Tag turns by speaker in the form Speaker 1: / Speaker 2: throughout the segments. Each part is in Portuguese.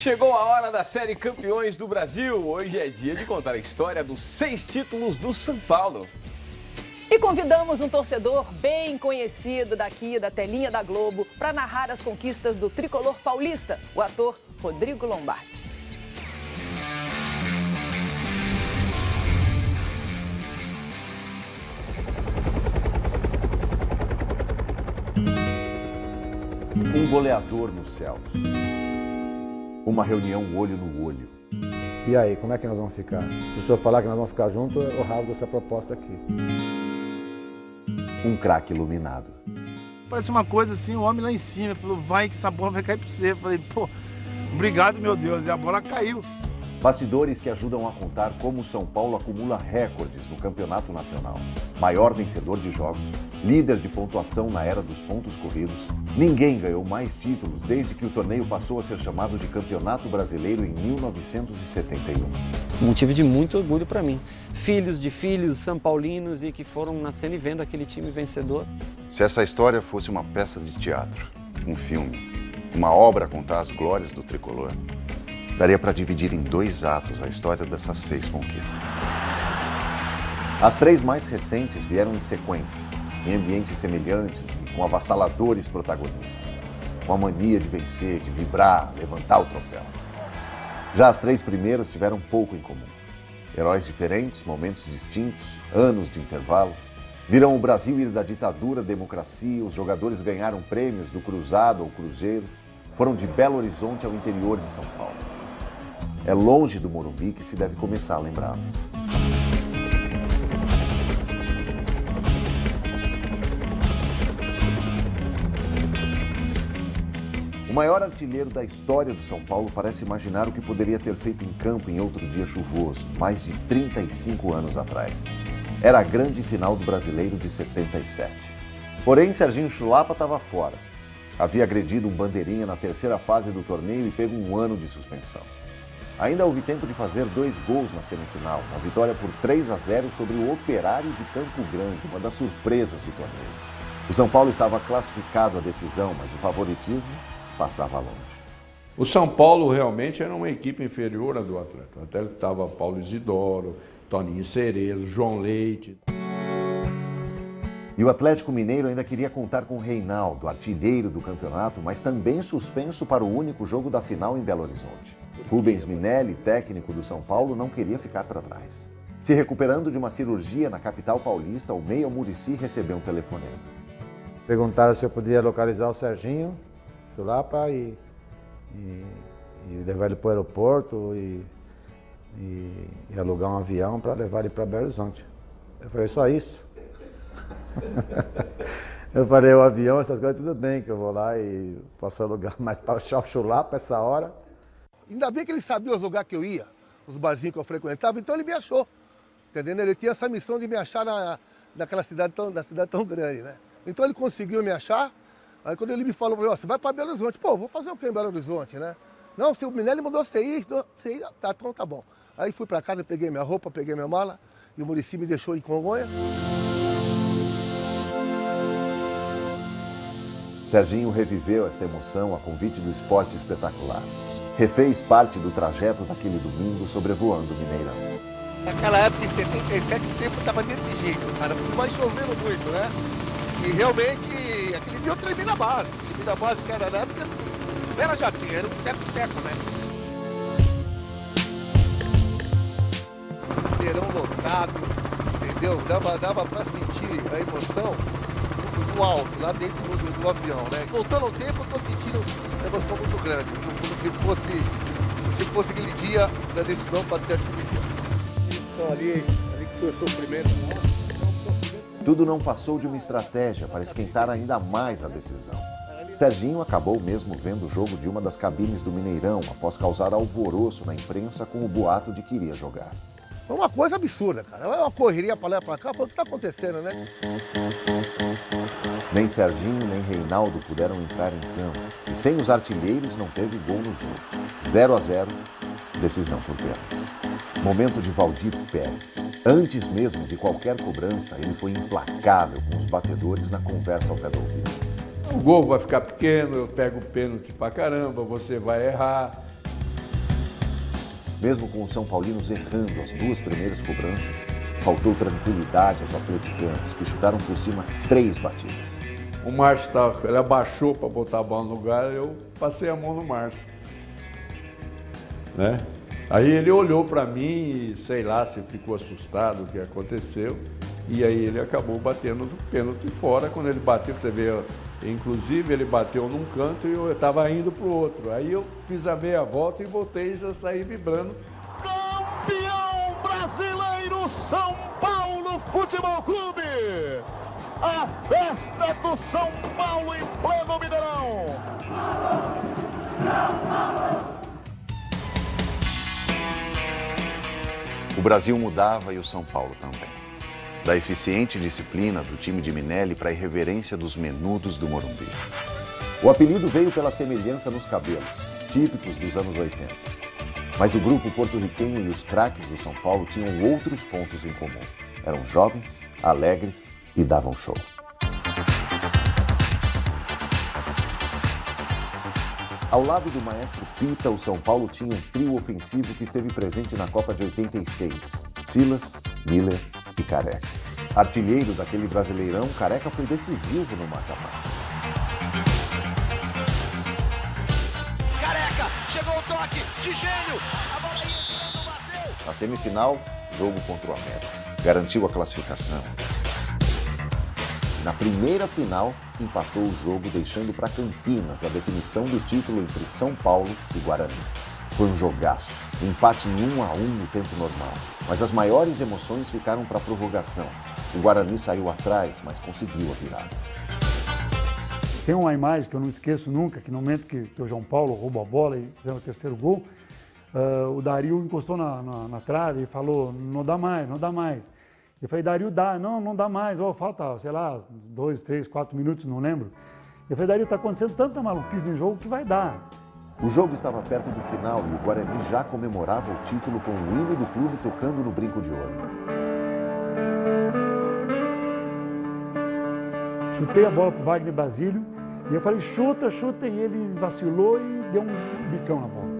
Speaker 1: Chegou a hora da série Campeões do Brasil. Hoje é dia de contar a história dos 6 títulos do São Paulo.
Speaker 2: E convidamos um torcedor bem conhecido daqui da telinha da Globo para narrar as conquistas do tricolor paulista, o ator Rodrigo Lombardi.
Speaker 3: Um goleador nos céus. Uma reunião olho no olho.
Speaker 4: E aí, como é que nós vamos ficar? Se o senhor falar que nós vamos ficar juntos, eu rasgo essa proposta aqui.
Speaker 3: Um craque iluminado.
Speaker 5: Parece uma coisa assim, o homem lá em cima. Ele falou, vai que essa bola vai cair pra você. Eu falei, pô, obrigado, meu Deus. E a bola caiu.
Speaker 3: Bastidores que ajudam a contar como o São Paulo acumula recordes no campeonato nacional. Maior vencedor de jogos, líder de pontuação na era dos pontos corridos. Ninguém ganhou mais títulos desde que o torneio passou a ser chamado de Campeonato Brasileiro em 1971.
Speaker 6: Motivo de muito orgulho para mim. Filhos de filhos são paulinos e que foram nascendo e vendo aquele time vencedor.
Speaker 7: Se essa história fosse uma peça de teatro, um filme, uma obra a contar as glórias do tricolor, daria para dividir em 2 atos a história dessas 6 conquistas.
Speaker 3: As 3 mais recentes vieram em sequência, em ambientes semelhantes e com avassaladores protagonistas, com a mania de vencer, de vibrar, levantar o troféu. Já as 3 primeiras tiveram pouco em comum. Heróis diferentes, momentos distintos, anos de intervalo. Viram o Brasil ir da ditadura à democracia, os jogadores ganharam prêmios do Cruzado ao Cruzeiro, foram de Belo Horizonte ao interior de São Paulo. É longe do Morumbi que se deve começar a lembrá-las. O maior artilheiro da história do São Paulo parece imaginar o que poderia ter feito em campo em outro dia chuvoso, mais de 35 anos atrás. Era a grande final do Brasileiro de 77. Porém, Serginho Chulapa estava fora. Havia agredido um bandeirinha na 3ª fase do torneio e pego um ano de suspensão. Ainda houve tempo de fazer 2 gols na semifinal, uma vitória por 3-0 sobre o Operário de Campo Grande, uma das surpresas do torneio. O São Paulo estava classificado à decisão, mas o favoritismo passava longe.
Speaker 8: O São Paulo realmente era uma equipe inferior à do Atlético. O Atlético estava Paulo Isidoro, Toninho Cerezo, João Leite.
Speaker 3: E o Atlético Mineiro ainda queria contar com Reinaldo, artilheiro do campeonato, mas também suspenso para o único jogo da final em Belo Horizonte. Rubens Minelli, técnico do São Paulo, não queria ficar para trás. Se recuperando de uma cirurgia na capital paulista, o meia Muricy recebeu um telefonema.
Speaker 4: Perguntaram se eu podia localizar o Serginho Chulapa e levar ele para o aeroporto e alugar um avião para levar ele para Belo Horizonte. Eu falei, só isso? Eu falei, o avião, essas coisas, tudo bem, que eu vou lá e posso alugar, mas para achar o Chulapa essa hora.
Speaker 9: Ainda bem que ele sabia os lugares que eu ia, os barzinhos que eu frequentava, então ele me achou, entendendo? Ele tinha essa missão de me achar naquela cidade tão grande, né? Então ele conseguiu me achar, aí quando ele me falou, você vai para Belo Horizonte, pô, vou fazer o que em Belo Horizonte, né? Não, se o Minelli mandou você ir, tá, então tá bom. Aí fui para casa, peguei minha roupa, peguei minha mala, e o Muricy me deixou em Congonhas.
Speaker 3: Serginho reviveu esta emoção a convite do Esporte Espetacular. Refez parte do trajeto daquele domingo sobrevoando o Mineirão.
Speaker 9: Naquela época, em 77, o tempo estava desse jeito, cara, porque vai chovendo muito, né? E realmente, aquele dia eu tremi na base. Tremi na base, que era na época, não era jatinho, era um teco-teco, né? Mineirão lotado, entendeu? Dava pra sentir a emoção no alto, lá dentro do avião, né? Voltando ao tempo, eu tô sentindo uma emoção muito grande, como se fosse aquele dia da decisão para ter admitido. Então ali que foi o sofrimento nosso.
Speaker 3: Tudo não passou de uma estratégia para esquentar ainda mais a decisão. Serginho acabou mesmo vendo o jogo de uma das cabines do Mineirão após causar alvoroço na imprensa com o boato de que iria jogar.
Speaker 9: Foi uma coisa absurda, cara. É uma correria para lá e para cá. Falei, o que está acontecendo, né?
Speaker 3: Nem Serginho nem Reinaldo puderam entrar em campo. E sem os artilheiros não teve gol no jogo. 0-0, decisão por pênaltis. Momento de Valdir Pérez. Antes mesmo de qualquer cobrança, ele foi implacável com os batedores na conversa ao pé do ouvido.
Speaker 8: O gol vai ficar pequeno, eu pego o pênalti pra caramba, você vai errar.
Speaker 3: Mesmo com os São Paulinos errando as duas primeiras cobranças, faltou tranquilidade aos atleticanos, que chutaram por cima 3 batidas.
Speaker 8: O Márcio ele abaixou para botar a bola no lugar, eu passei a mão no Márcio. Né? Aí ele olhou para mim e sei lá se ficou assustado o que aconteceu. E aí ele acabou batendo do pênalti fora. Quando ele bateu, você vê, inclusive ele bateu num canto e eu estava indo para o outro. Aí eu fiz a meia volta e voltei e já saí vibrando.
Speaker 10: Campeão brasileiro São Paulo Futebol Clube! A festa do São Paulo em pleno Mineirão!
Speaker 7: O Brasil mudava e o São Paulo também. Da eficiente disciplina do time de Minelli para a irreverência dos menudos do Morumbi.
Speaker 3: O apelido veio pela semelhança nos cabelos, típicos dos anos 80. Mas o grupo porto-riquenho e os craques do São Paulo tinham outros pontos em comum. Eram jovens, alegres e davam show. Ao lado do maestro Pita, o São Paulo tinha um trio ofensivo que esteve presente na Copa de 86. Silas, Miller e Careca. Artilheiro daquele Brasileirão, Careca foi decisivo no mata-mata.
Speaker 10: Careca, chegou o toque de gênio, a bola aí entrando, bateu.
Speaker 3: Na semifinal, jogo contra o América. Garantiu a classificação. Na primeira final, empatou o jogo, deixando para Campinas a definição do título entre São Paulo e Guarani. Foi um jogaço, empate em 1-1 no tempo normal. Mas as maiores emoções ficaram para a prorrogação. O Guarani saiu atrás, mas conseguiu a virada.
Speaker 11: Tem uma imagem que eu não esqueço nunca, que no momento que o João Paulo roubou a bola e fizeram o terceiro gol, o Dario encostou na trave e falou, não dá mais, não dá mais. Eu falei, Dario, dá, não dá mais, falta, sei lá, 2, 3, 4 minutos, não lembro. Eu falei, Dario, está acontecendo tanta maluquice no jogo que vai dar.
Speaker 3: O jogo estava perto do final e o Guarani já comemorava o título com o hino do clube tocando no brinco de ouro.
Speaker 11: Chutei a bola para o Wagner Basílio e eu falei, chuta, chuta, e ele vacilou e deu um bicão na bola.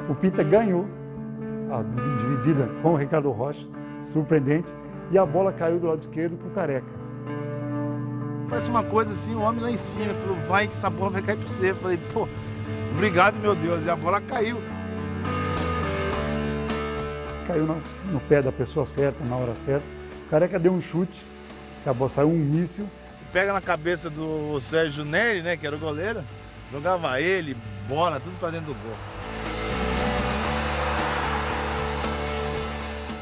Speaker 11: O Pita ganhou a dividida com o Ricardo Rocha, surpreendente, e a bola caiu do lado esquerdo para o Careca.
Speaker 5: Parece uma coisa assim, o homem lá em cima, ele falou, vai que essa bola vai cair para você. Eu falei, pô, obrigado, meu Deus, e a bola caiu.
Speaker 11: Caiu no pé da pessoa certa, na hora certa. O Careca deu um chute, acabou, saiu um míssil.
Speaker 5: Pega na cabeça do Sérgio Neri, né, que era o goleiro, jogava ele, bola, tudo para dentro do gol.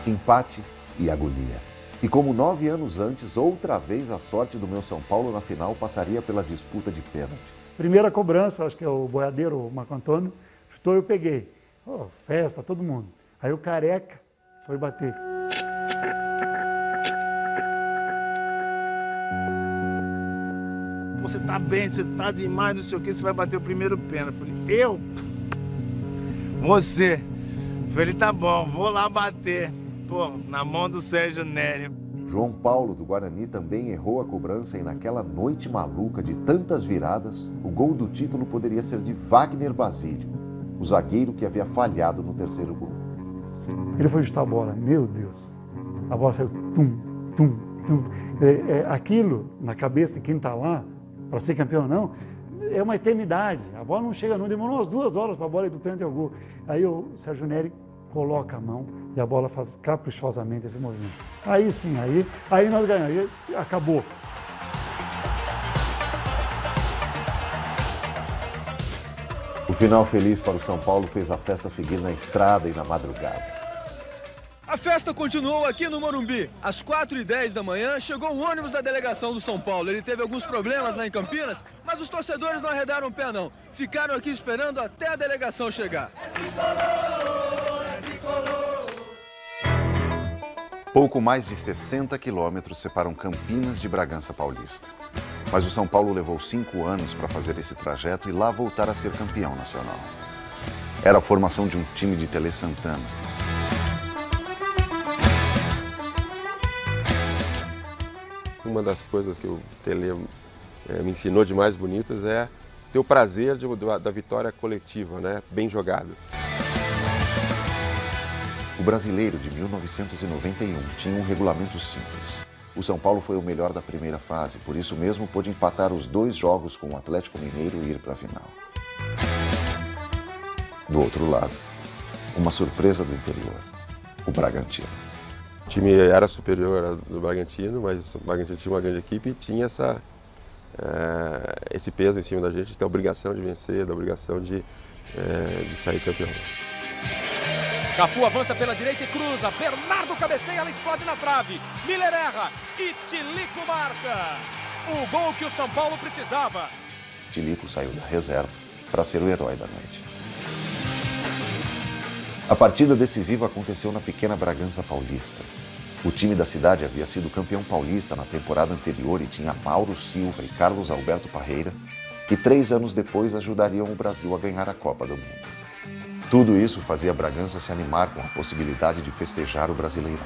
Speaker 3: Empate e agonia. E como 9 anos antes, outra vez a sorte do meu São Paulo na final passaria pela disputa de pênaltis.
Speaker 11: Primeira cobrança, acho que é o boiadeiro, o Marco Antônio, chutou e eu peguei. Festa, todo mundo. Aí o Careca foi bater.
Speaker 5: Você tá bem, você tá demais, não sei o que, você vai bater o primeiro pênalti. Eu falei, eu? Você? Eu falei, tá bom, vou lá bater. Pô, na mão do Sérgio Neri.
Speaker 3: João Paulo do Guarani também errou a cobrança e naquela noite maluca de tantas viradas, o gol do título poderia ser de Wagner Basílio, o zagueiro que havia falhado no terceiro gol.
Speaker 11: Ele foi chutar a bola, meu Deus, a bola saiu tum, tum, tum. Aquilo na cabeça de quem está lá, para ser campeão ou não, é uma eternidade. A bola não chega, não demorou umas 2 horas para a bola ir do pênalti ao gol. Aí o Sérgio Neri coloca a mão e a bola faz caprichosamente esse movimento. Aí sim, aí nós ganhamos, aí acabou.
Speaker 3: O final feliz para o São Paulo fez a festa seguir na estrada e na madrugada.
Speaker 12: A festa continuou aqui no Morumbi. Às 4h10 da manhã, chegou o ônibus da delegação do São Paulo. Ele teve alguns problemas lá em Campinas, mas os torcedores não arredaram o pé, não. Ficaram aqui esperando até a delegação chegar.
Speaker 7: Pouco mais de 60 quilômetros separam Campinas de Bragança Paulista. Mas o São Paulo levou 5 anos para fazer esse trajeto e lá voltar a ser campeão nacional. Era a formação de um time de Tele Santana.
Speaker 13: Uma das coisas que o Tele me ensinou de mais bonitas é ter o prazer da vitória coletiva, né? Bem jogado.
Speaker 7: O Brasileiro de 1991 tinha um regulamento simples. O São Paulo foi o melhor da primeira fase, por isso mesmo pôde empatar os 2 jogos com o Atlético Mineiro e ir para a final. Do outro lado, uma surpresa do interior, o Bragantino.
Speaker 13: O time era superior ao do Bragantino, mas o Bragantino tinha uma grande equipe e tinha esse peso em cima da gente, da obrigação de vencer, da obrigação de sair campeão.
Speaker 10: Cafu avança pela direita e cruza. Bernardo cabeceia, ela explode na trave. Miller erra e Tilico marca. O gol que o São Paulo precisava.
Speaker 7: Tilico saiu da reserva para ser o herói da noite. A partida decisiva aconteceu na pequena Bragança Paulista. O time da cidade havia sido campeão paulista na temporada anterior e tinha Mauro Silva e Carlos Alberto Parreira, que 3 anos depois ajudariam o Brasil a ganhar a Copa do Mundo. Tudo isso fazia Bragança se animar com a possibilidade de festejar o Brasileirão.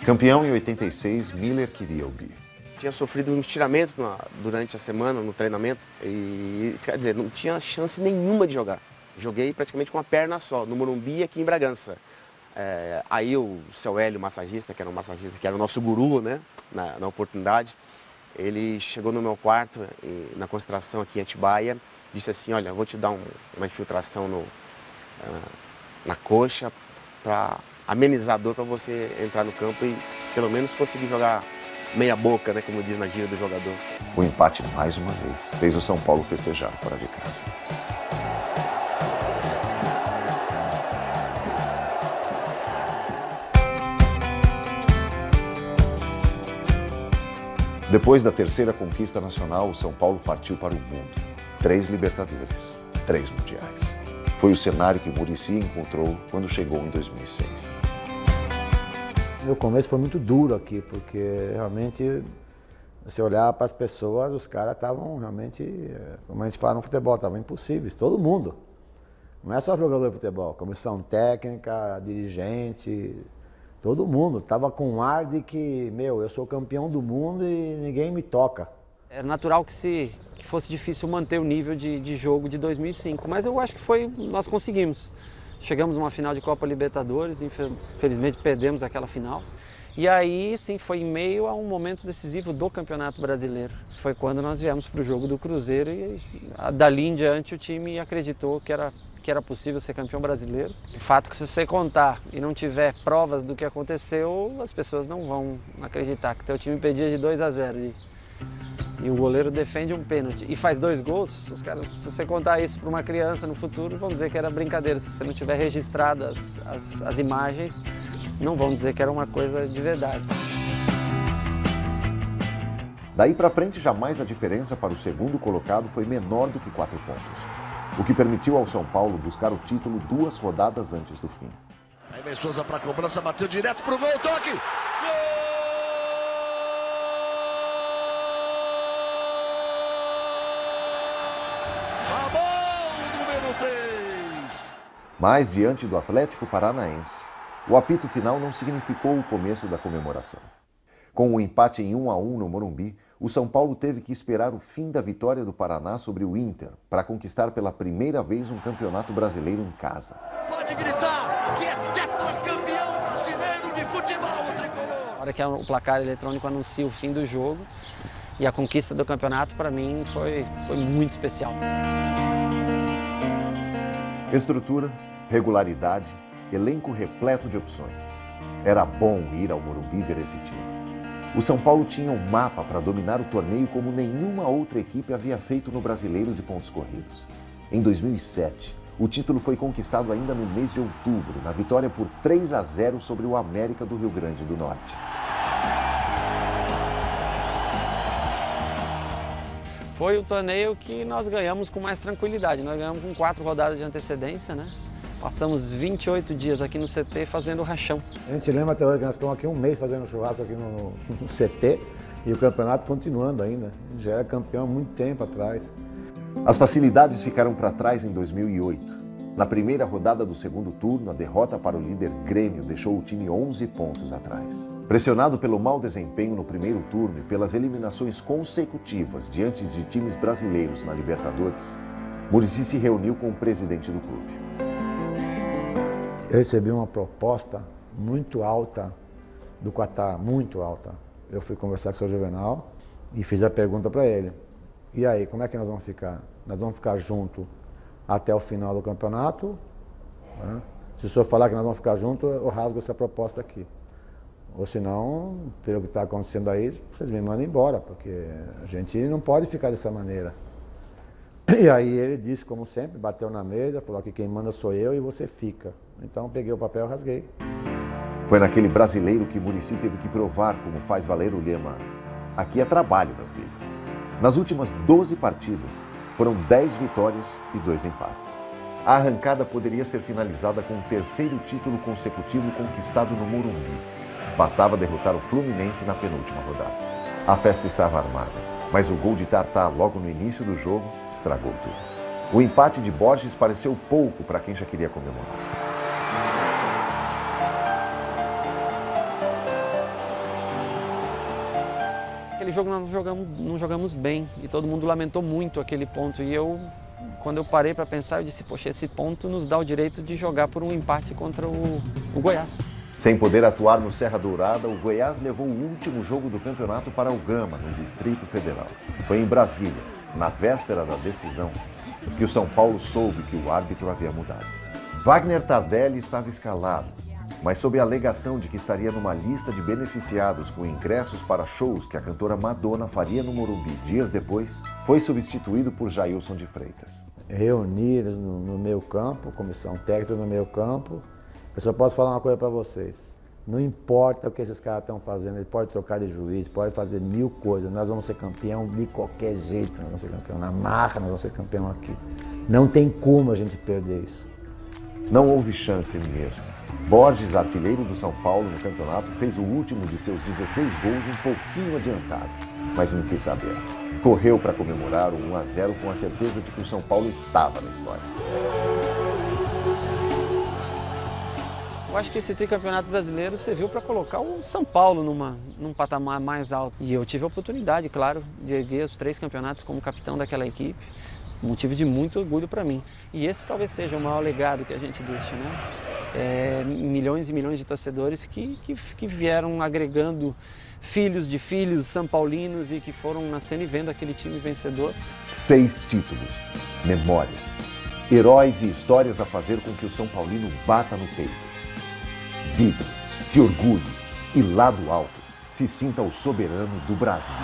Speaker 7: Campeão em 86, Miller queria o bi.
Speaker 14: Tinha sofrido um estiramento durante a semana no treinamento e, quer dizer, não tinha chance nenhuma de jogar. Joguei praticamente com uma perna só, no Morumbi aqui em Bragança. Aí o seu Hélio, massagista, que era o nosso guru, né, na oportunidade, ele chegou no meu quarto, na concentração aqui em Atibaia, disse assim, olha, eu vou te dar uma infiltração na coxa para amenizar a dor para você entrar no campo e pelo menos conseguir jogar meia boca, né, como diz na gíria do jogador.
Speaker 7: O empate, mais uma vez, fez o São Paulo festejar fora de casa. Depois da terceira conquista nacional, o São Paulo partiu para o mundo. 3 Libertadores, 3 Mundiais. Foi o cenário que Muricy encontrou quando chegou em 2006.
Speaker 4: Meu começo foi muito duro aqui, porque realmente, se olhar para as pessoas, os caras estavam realmente, como a gente fala no futebol, estavam impossíveis, todo mundo. Não é só jogador de futebol, comissão técnica, dirigente, todo mundo. Estava com um ar de que, eu sou campeão do mundo e ninguém me toca.
Speaker 6: Era natural que fosse difícil manter o nível de jogo de 2005, mas eu acho que nós conseguimos. Chegamos numa final de Copa Libertadores, infelizmente perdemos aquela final. E aí, sim, foi em meio a um momento decisivo do Campeonato Brasileiro. Foi quando nós viemos para o jogo do Cruzeiro e dali em diante o time acreditou que era possível ser campeão brasileiro. O fato que se você contar e não tiver provas do que aconteceu, as pessoas não vão acreditar que teu time perdia de 2-0 e o goleiro defende um pênalti e faz 2 gols. Os caras, se você contar isso para uma criança no futuro, vão dizer que era brincadeira. Se você não tiver registrado as imagens, não vão dizer que era uma coisa de verdade.
Speaker 3: Daí para frente, jamais a diferença para o segundo colocado foi menor do que 4 pontos. O que permitiu ao São Paulo buscar o título 2 rodadas antes do fim.
Speaker 10: Aí vem Souza para a cobrança, bateu direto pro gol, toque! Gol! Número 3!
Speaker 3: Mas, diante do Atlético Paranaense, o apito final não significou o começo da comemoração. Com o empate em 1-1 no Morumbi, o São Paulo teve que esperar o fim da vitória do Paraná sobre o Inter para conquistar pela primeira vez um campeonato brasileiro em casa.
Speaker 10: Pode gritar que é tetracampeão brasileiro de futebol, o tricolor!
Speaker 6: Na hora que o placar eletrônico anuncia o fim do jogo e a conquista do campeonato, para mim, foi muito especial.
Speaker 3: Estrutura, regularidade, elenco repleto de opções. Era bom ir ao Morumbi ver esse time. O São Paulo tinha um mapa para dominar o torneio como nenhuma outra equipe havia feito no Brasileiro de pontos corridos. Em 2007, o título foi conquistado ainda no mês de outubro, na vitória por 3-0 sobre o América do Rio Grande do Norte.
Speaker 6: Foi o torneio que nós ganhamos com mais tranquilidade. Nós ganhamos com 4 rodadas de antecedência, né? Passamos 28 dias aqui no CT fazendo rachão.
Speaker 4: A gente lembra até hoje que nós ficamos aqui um mês fazendo churrasco aqui no CT e o campeonato continuando ainda. Já era campeão há muito tempo atrás.
Speaker 3: As facilidades ficaram para trás em 2008. Na primeira rodada do segundo turno, a derrota para o líder Grêmio deixou o time 11 pontos atrás. Pressionado pelo mau desempenho no primeiro turno e pelas eliminações consecutivas diante de times brasileiros na Libertadores, Muricy se reuniu com o presidente do clube.
Speaker 4: Eu recebi uma proposta muito alta do Qatar, muito alta. Eu fui conversar com o Sr. Juvenal e fiz a pergunta para ele. E aí, como é que nós vamos ficar? Nós vamos ficar junto até o final do campeonato, né? Se o senhor falar que nós vamos ficar juntos, eu rasgo essa proposta aqui. Ou senão, pelo que está acontecendo aí, vocês me mandam embora, porque a gente não pode ficar dessa maneira. E aí ele disse, como sempre, bateu na mesa, falou que quem manda sou eu e você fica. Então peguei o papel e rasguei.
Speaker 3: Foi naquele brasileiro que Muricy teve que provar como faz valer o lema: aqui é trabalho, meu filho. Nas últimas 12 partidas, foram 10 vitórias e 2 empates. A arrancada poderia ser finalizada com o 3º título consecutivo conquistado no Morumbi. Bastava derrotar o Fluminense na penúltima rodada. A festa estava armada, mas o gol de Tartá logo no início do jogo estragou tudo. O empate de Borges pareceu pouco para quem já queria comemorar.
Speaker 6: Aquele jogo nós não jogamos bem e todo mundo lamentou muito aquele ponto. E quando eu parei para pensar, eu disse, poxa, esse ponto nos dá o direito de jogar por um empate contra o Goiás.
Speaker 3: Sem poder atuar no Serra Dourada, o Goiás levou o último jogo do campeonato para o Gama, no Distrito Federal. Foi em Brasília, na véspera da decisão, que o São Paulo soube que o árbitro havia mudado. Wagner Tardelli estava escalado, mas sob a alegação de que estaria numa lista de beneficiados com ingressos para shows que a cantora Madonna faria no Morumbi dias depois, foi substituído por Jailson de Freitas.
Speaker 4: Reuni eles no meio campo, comissão técnica no meio campo. Eu só posso falar uma coisa para vocês. Não importa o que esses caras estão fazendo, eles podem trocar de juiz, podem fazer 1000 coisas. Nós vamos ser campeão de qualquer jeito, nós vamos ser campeão na marra, nós vamos ser campeão aqui. Não tem como a gente perder isso.
Speaker 3: Não houve chance mesmo. Borges, artilheiro do São Paulo no campeonato, fez o último de seus 16 gols um pouquinho adiantado, mas não quis saber. Correu para comemorar o 1-0 com a certeza de que o São Paulo estava na história.
Speaker 6: Eu acho que esse tricampeonato brasileiro serviu para colocar o São Paulo num patamar mais alto. E eu tive a oportunidade, claro, de erguer os 3 campeonatos como capitão daquela equipe. Motivo de muito orgulho para mim. E esse talvez seja o maior legado que a gente deixa, né? Milhões e milhões de torcedores que vieram agregando filhos de filhos são paulinos e que foram nascendo e vendo aquele time vencedor.
Speaker 3: 6 títulos, memórias, heróis e histórias a fazer com que o São Paulino bata no peito. Vibre, se orgulhe e lá do alto se sinta o soberano do Brasil.